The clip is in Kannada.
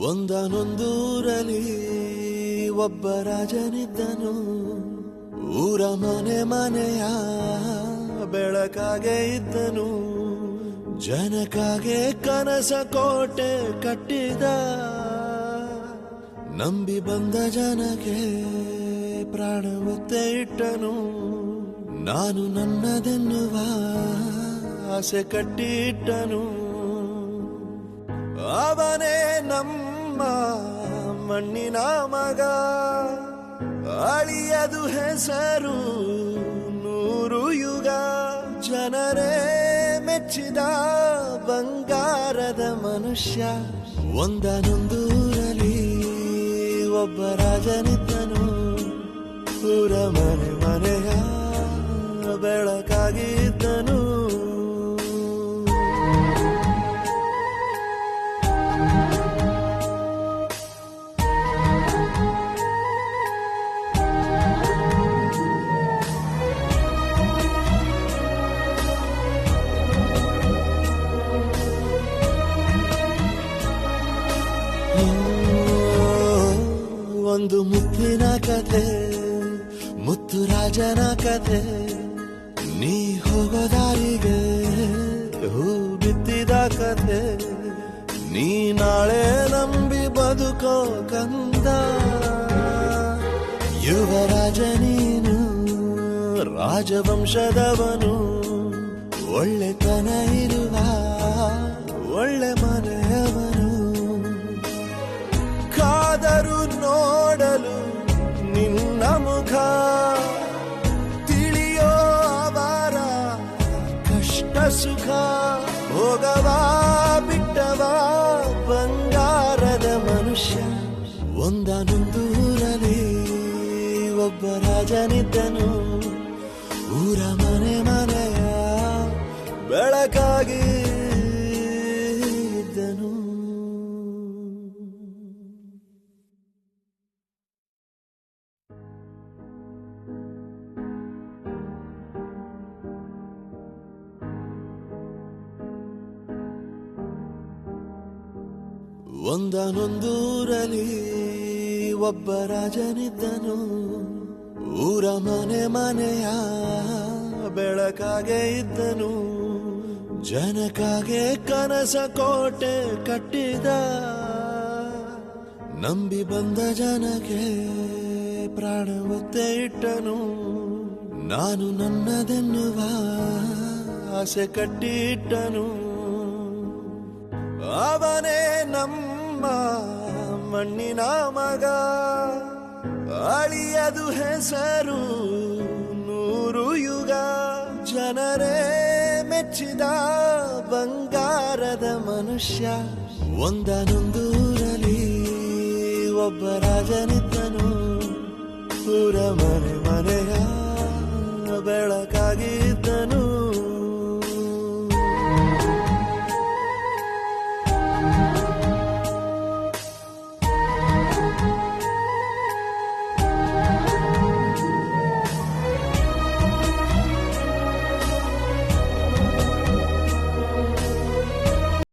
ಒಂದನೊಂದೂರಲ್ಲಿ ಒಬ್ಬ ರಾಜನಿದ್ದನು. ಊರ ಮನೆ ಮನೆಯ ಬೆಳಕಾಗೆ ಇದ್ದನು. ಜನಕಾಗೆ ಕನಸ ಕೋಟೆ ಕಟ್ಟಿದ. ನಂಬಿ ಬಂದ ಜನಕ್ಕೆ ಪ್ರಾಣ ಒತ್ತೆ ಇಟ್ಟನು. ನಾನು ನನ್ನದೆನ್ನುವ ಆಸೆ ಕಟ್ಟಿಟ್ಟನು. ಅವನೇ ನಮ್ಮ ಮಣ್ಣಿನ ಮಗ. ಅಳಿಯದು ಹೆಸರು 100 ಯುಗ. ಜನರೇ ಮೆಚ್ಚಿದ ಬಂಗಾರದ ಮನುಷ್ಯ. ಒಂದನೊಂದೂರಲ್ಲಿ ಒಬ್ಬ ರಾಜನಿದ್ದನು. ಊರ ಮನೆ ಮನೆಯ ಬೆಳಕಾಗಿದ್ದನು. ಒಂದು ಮುತ್ತಿನ ಕಥೆ, ಮುತ್ತು ರಾಜನ ಕಥೆ. ನೀ ಹೋಗೋ ದಾರಿಗೆ ಹೂ ಬಿತ್ತಿದ ಕಥೆ. ನೀ ನಾಳೆ ನಂಬಿ ಬದುಕೋ ಕಂದ. ಯುವರಾಜ ನೀನು, ರಾಜವಂಶದವನು. ಒಳ್ಳೆತನ ಇರುವ ಒಳ್ಳೆ ಮನೆಯವನು. ಕಾದರು ನೋಡಲು ನಿನ್ನ ಮುಖ. ತಿಳಿಯೋ ಅವರ ಕಷ್ಟ ಸುಖ. ಹೋಗವಾ ಬಿಟ್ಟವಾ ಬಂಗಾರದ ಮನುಷ್ಯ. ಒಂದನೊಂದೂರಲ್ಲಿ ಒಬ್ಬ ರಾಜನಿದ್ದನು. ಊರ ಮನೆ ಮನೆಯ ಬೆಳಕಾಗಿ ಇದ್ದನು. ಒಂದನೊಂದೂರಲ್ಲಿ ಒಬ್ಬ ರಾಜನಿದ್ದನು. ಊರ ಮನೆ ಮನೆಯ ಬೆಳಕಾಗೆ ಇದ್ದನು. ಜನಕಾಗೆ ಕನಸ ಕೋಟೆ ಕಟ್ಟಿದ. ನಂಬಿ ಬಂದ ಜನಕ್ಕೆ ಪ್ರಾಣ ಒತ್ತೆ ಇಟ್ಟನು. ನಾನು ನನ್ನದೆನ್ನುವ ಆಸೆ ಕಟ್ಟಿಟ್ಟನು. ಅವನೇ ನಮ್ಮ ಮಣ್ಣಿನ ಮಗ. ಅಳಿಯದು ಹೆಸರು 100 ಯುಗ. ಜನರೇ ಮೆಚ್ಚಿದ ಬಂಗಾರದ ಮನುಷ್ಯ. ಒಂದನೊಂದೂರಲ್ಲಿ ಒಬ್ಬ ರಾಜನಿದ್ದನು. ಊರ